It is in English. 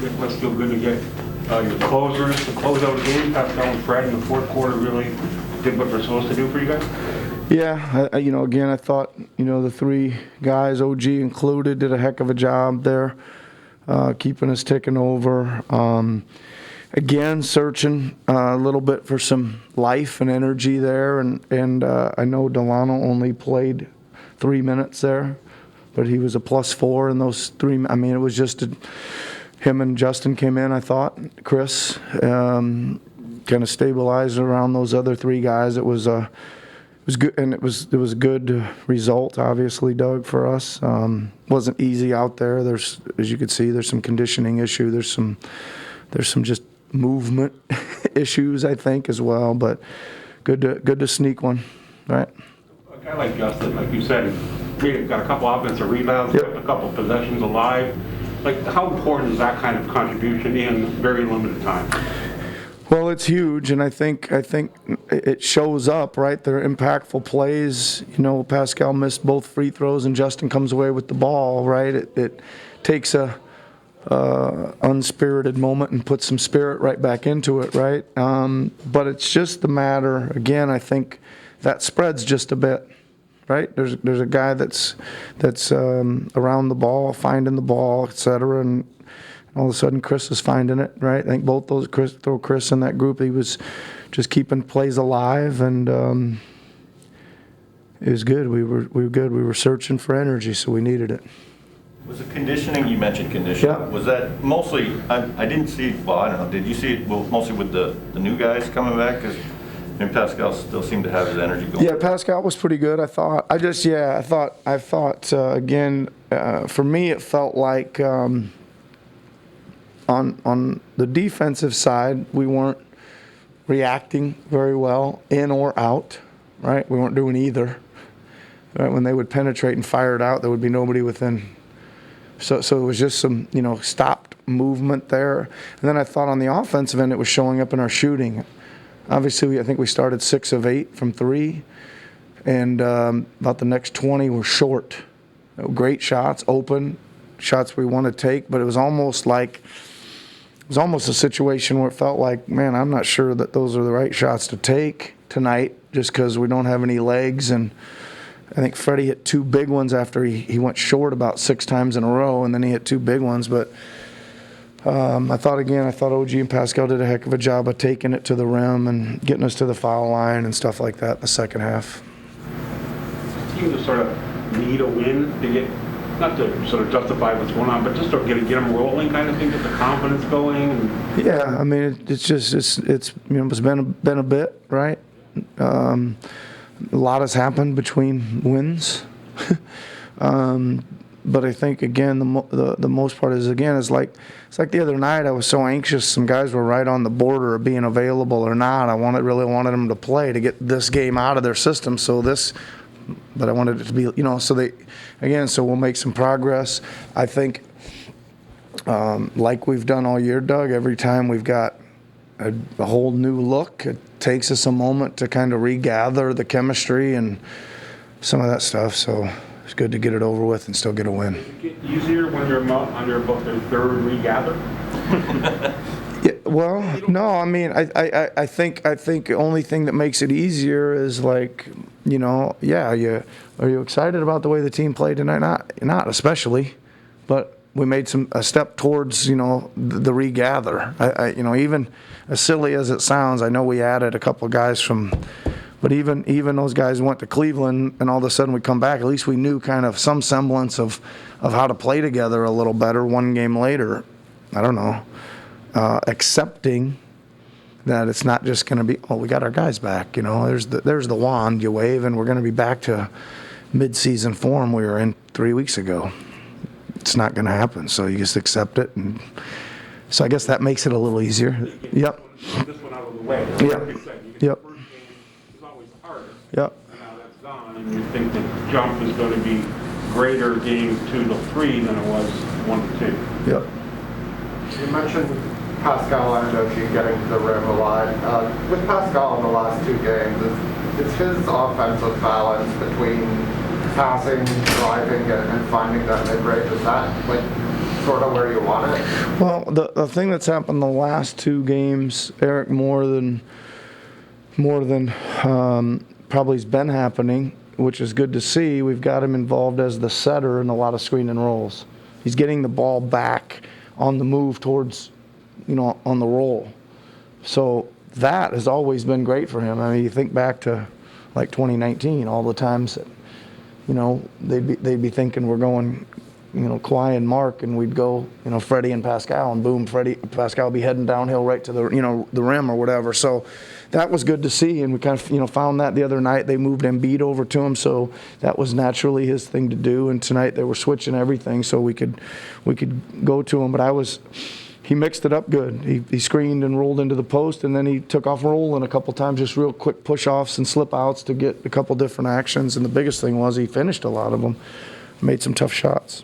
It must feel good to get your closers to close out games. Pascal and Fred in the fourth quarter really did what they're supposed to do for you guys. Yeah, again, I thought, the three guys, OG included, did a heck of a job there, keeping us ticking over. Again, searching a little bit for some life and energy there, and I know Delano only played 3 minutes there, but he was a +4 in those 3. I mean, it was just him and Justin came in, I thought. Chris kind of stabilized around those other 3 guys. It was good, and it was a good result, obviously, Doug, for us. Wasn't easy out there. There's, as you could see, there's some conditioning issue. There's some just movement issues, I think, as well. But good to sneak one, right? A guy like Justin, like you said, he got a couple offensive rebounds, kept a couple possessions alive. Like, how important is that kind of contribution in very limited time? Well, it's huge, and I think it shows up, right? They're impactful plays. Pascal missed both free throws, and Justin comes away with the ball, right? It takes a unspirited moment and puts some spirit right back into it, right? But it's just the matter. Again, I think that spreads just a bit, right? There's a guy that's around the ball, finding the ball, etc., and all of a sudden Chris is finding it, right? I think both those, throw Chris in that group, he was just keeping plays alive, and it was good. We were good. We were searching for energy, so we needed it. Was it conditioning? You mentioned conditioning. Yeah. Was that mostly, I didn't see, well, I don't know, did you see it mostly with the new guys coming back? Because Pascal still seemed to have his energy going. Yeah, Pascal was pretty good, I thought. I thought again, for me, it felt like on the defensive side, we weren't reacting very well, in or out, right? We weren't doing either. Right? When they would penetrate and fire it out, there would be nobody within. So it was just some, stopped movement there. And then I thought on the offensive end, it was showing up in our shooting. Obviously, I think we started 6 of 8 from 3, and about the next 20 were short. Great shots, open shots we want to take, but it was almost a situation where it felt like, man, I'm not sure that those are the right shots to take tonight, just because we don't have any legs. And I think Freddie hit 2 big ones after he went short about 6 times in a row, and then he hit 2 big ones. But I thought OG and Pascal did a heck of a job of taking it to the rim and getting us to the foul line and stuff like that in the second half. The team just sort of need a win to get, not to sort of justify what's going on, but just to get them rolling, kind of thing, get the confidence going. Yeah, I mean, it's been a bit, right? A lot has happened between wins. But I think, again, the most part is, again, it's like the other night I was so anxious. Some guys were right on the border of being available or not. I really wanted them to play to get this game out of their system. But I wanted it to be, so we'll make some progress. I think, like we've done all year, Doug, every time we've got a whole new look, it takes us a moment to kind of regather the chemistry and some of that stuff. So it's good to get it over with and still get a win. Does it get easier when you're about their third regather? Yeah, well, no, I mean, I think the only thing that makes it easier is like, are you excited about the way the team played tonight? Not especially, but we made a step towards, the regather. Even as silly as it sounds, I know we added a couple of guys but even those guys went to Cleveland, and all of a sudden we come back. At least we knew kind of some semblance of how to play together a little better one game later. I don't know. Accepting that it's not just going to be, we got our guys back. There's the wand you wave, and we're going to be back to mid-season form we were in 3 weeks ago. It's not going to happen, so you just accept it. And so I guess that makes it a little easier. Yep. This one out of the way. Yep. Yep. And now that's gone, and you think the jump is going to be greater games 2 to 3 than it was 1 to 2. Yep. You mentioned Pascal and OG getting to the rim a lot. With Pascal in the last 2 games, is his offensive balance between passing, driving, and finding that mid-range, is that sort of where you want it? Well, the thing that's happened the last 2 games, Eric, more than probably has been happening, which is good to see. We've got him involved as the setter in a lot of screen and rolls. He's getting the ball back on the move towards, on the roll. So that has always been great for him. I mean, you think back to like 2019, all the times that, they'd be thinking we're going, Kawhi and Mark, and we'd go, Freddie and Pascal, and boom, Pascal would be heading downhill right to the, the rim or whatever. So that was good to see, and we kind of, found that the other night. They moved Embiid over to him, so that was naturally his thing to do. And tonight they were switching everything so we could go to him. But he mixed it up good. He screened and rolled into the post, and then he took off rolling a couple times, just real quick push-offs and slip-outs to get a couple different actions. And the biggest thing was he finished a lot of them, made some tough shots.